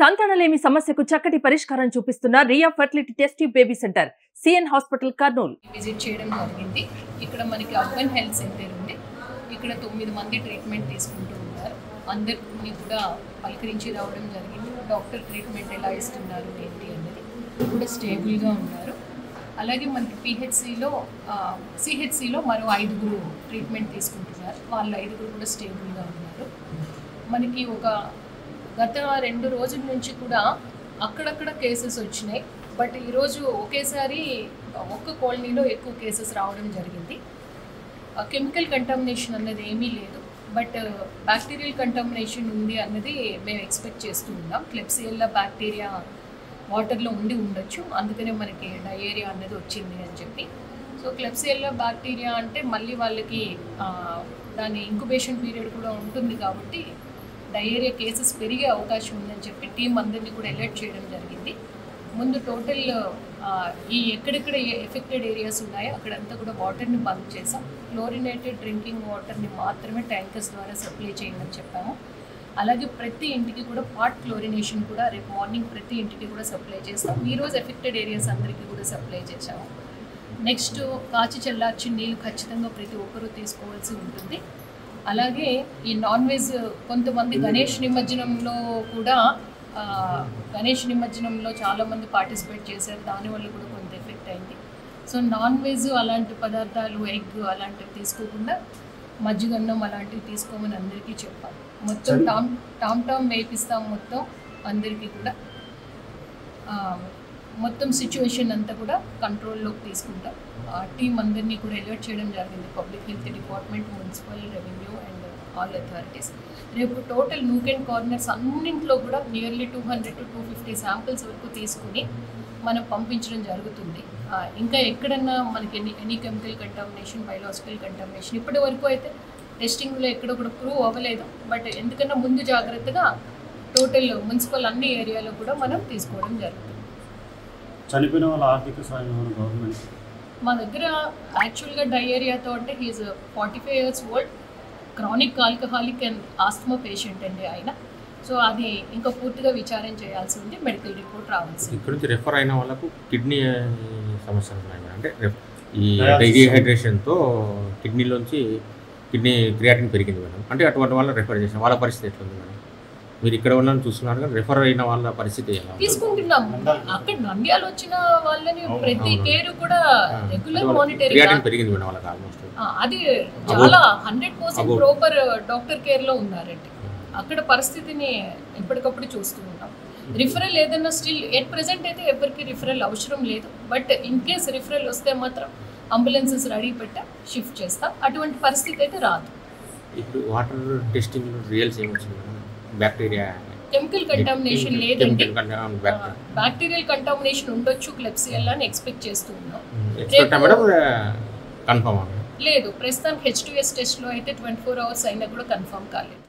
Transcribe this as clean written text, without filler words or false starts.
సంతానలేమి సమస్యకు చక్కటి పరిష్కారం చూపిస్తున్న Riya fertility test baby centre CN hospital Kurnool visit చేయడం జరిగింది. ఇక్కడ మనకి అర్బన్ హెల్త్ సెంటర్ ఉంది. ఇక్కడ 9 మంది ట్రీట్మెంట్ తీసుకుంటూ ఉంటారు. అందరినీ కూడా పలకరించి రావడం జరిగింది. డాక్టర్ ట్రీట్మెంట్ ఎలా ఇస్తున్నారు ఏంటి అనేది కూడా స్టేబుల్గా ఉన్నారు. అలాగే మనకి సిహెచ్సిలో మరో 5 ట్రీట్మెంట్ తీసుకుంటున్నారు. వాళ్ళు 5 కూడా స్టేబుల్గా ఉన్నారు. మనకి గత 2 రోజుల నుంచి కూడా అక్కడక్కడ కేసెస్ వచ్చినాయి. బట్ ఈరోజు ఒకేసారి ఒక్క కాలనీలో ఎక్కువ కేసెస్ రావడం జరిగింది. కెమికల్ కంటామినేషన్ అన్నది ఏమీ లేదు, బట్ బ్యాక్టీరియల్ కంటామినేషన్ ఉంది అన్నది మేము ఎక్స్పెక్ట్ చేస్తూ ఉన్నాం. క్లెబ్సియల్లా బ్యాక్టీరియా వాటర్లో ఉండొచ్చు, అందుకనే మనకి డయేరియా అన్నది వచ్చింది అని చెప్పి. సో క్లెబ్సియల్లా బ్యాక్టీరియా అంటే మళ్ళీ వాళ్ళకి దాని ఇంక్యుబేషన్ పీరియడ్ కూడా ఉంటుంది కాబట్టి డయేరియా కేసెస్ పెరిగే అవకాశం ఉందని చెప్పి టీం అందరినీ కూడా అలర్ట్ చేయడం జరిగింది. ముందు టోటల్ ఎక్కడెక్కడ ఎఫెక్టెడ్ ఏరియాస్ ఉన్నాయో అక్కడంతా కూడా వాటర్ని బంద్ చేసాం. క్లోరినేటెడ్ డ్రింకింగ్ వాటర్ని మాత్రమే ట్యాంకర్స్ ద్వారా సప్లై చేయమని చెప్పాము. అలాగే ప్రతి ఇంటికి కూడా పార్ట్ క్లోరినేషన్ కూడా రేపు మార్నింగ్ ప్రతి ఇంటికి కూడా సప్లై చేస్తాం. ఈరోజు ఎఫెక్టెడ్ ఏరియాస్ అందరికీ కూడా సప్లై చేసాము. నెక్స్ట్ కాచి చల్లార్చిన నీళ్ళు ఖచ్చితంగా ప్రతి ఒక్కరూ తీసుకోవాల్సి ఉంటుంది. అలాగే ఈ నాన్ వెజ్ కొంతమంది గణేష్ నిమజ్జనంలో చాలామంది పార్టిసిపేట్ చేశారు. దానివల్ల కూడా కొంత ఎఫెక్ట్ అయింది. సో నాన్ వెజ్ అలాంటి పదార్థాలు ఎగ్ అలాంటివి తీసుకోకుండా మజ్జిగన్నం అలాంటివి తీసుకోమని అందరికీ చెప్పాలి. మొత్తం టామ్ వేపిస్తాం మొత్తం అందరికీ కూడా. మొత్తం సిచ్యువేషన్ అంతా కూడా కంట్రోల్లోకి తీసుకుంటాం. టీం అందరినీ కూడా అలర్ట్ చేయడం జరిగింది. Public health department, municipal, revenue and all authorities. రేపు టోటల్ నూక్ అండ్ కార్నర్స్ అన్నింటిలో కూడా నియర్లీ 200 to 250 శాంపిల్స్ వరకు తీసుకుని మనం పంపించడం జరుగుతుంది. ఇంకా ఎక్కడన్నా మనకి any chemical contamination, biological contamination ఇప్పటి వరకు అయితే టెస్టింగ్లో ఎక్కడ కూడా ప్రూవ్ అవ్వలేదు. బట్ ఎందుకన్నా ముందు జాగ్రత్తగా టోటల్ మున్సిపల్ అన్ని ఏరియాలో కూడా మనం తీసుకోవడం జరుగుతుంది. చనిపోయిన వాళ్ళ ఆర్థిక సాయం గవర్నమెంట్ మా దగ్గర యాక్చువల్గా డయేరియాతో అంటే he's 45 years old, chronic alcoholic and asthma patient అండి ఆయన. సో అది ఇంకా పూర్తిగా విచారం చేయాల్సి ఉంది, మెడికల్ రిపోర్ట్ రావాల్సి. ఇక్కడ నుంచి రెఫర్ అయిన వాళ్ళకు కిడ్నీ సమస్యలు ఉన్నాయి. అంటే ఈ డీహైడ్రేషన్తో కిడ్నీలోంచి క్రియాటిన్ పెరిగింది మేడం. అంటే అటువంటి వాళ్ళని రెఫర్ చేసిన వాళ్ళ పరిస్థితి ఎట్లుంది మేడం? మీరు ఇక్కడ వాళ్ళని చూస్తున్నారు కదా, రెఫర్ అయిన వాళ్ళ పరిస్థితి ఎలా తీసుకుంటున్నాం? అక్కడ నంద్యాల వచ్చిన వాళ్ళని ప్రతి కేర్ కూడా రెగ్యులర్ మానిటరింగ్ పెరిగింది మేడం వాళ్ళకి. ఆల్మోస్ట్ అది చాలా 100% ప్రాపర్ డాక్టర్ కేర్లో ఉన్నారండి. అక్కడ పరిస్థితిని ఎప్పటికప్పుడు చూస్తూ ఉన్నాం. రిఫరల్ ఏదైనా స్టిల్ ఎట్ ప్రెజెంట్ అయితే ఎవరికి రిఫరల్ అవసరం లేదు. బట్ ఇన్ కేస్ రిఫరల్ వస్తే మాత్రం అంబులెన్సెస్ రెడీ పెట్టా షిఫ్ట్ చేస్తాం. అటువంటి పరిస్థితి అయితే రాదు. ఇప్పుడు వాటర్ టెస్టింగ్ రియల్స్ ఏమొచ్చింది మేడం? బ్యాక్టీరియా కెమికల్ కంటామినేషన్ లేదండి. బ్యాక్టీరియల్ కంటామినేషన్ ఉండొచ్చు క్లెబ్సియల్లా అని ఎక్స్పెక్ట్ చేస్తూ ఉన్నాం. లేదు, ప్రస్తుతానికి H2S టెస్ట్లో అయితే 24 hours అయినా కూడా కన్ఫర్మ్ కాలేదు.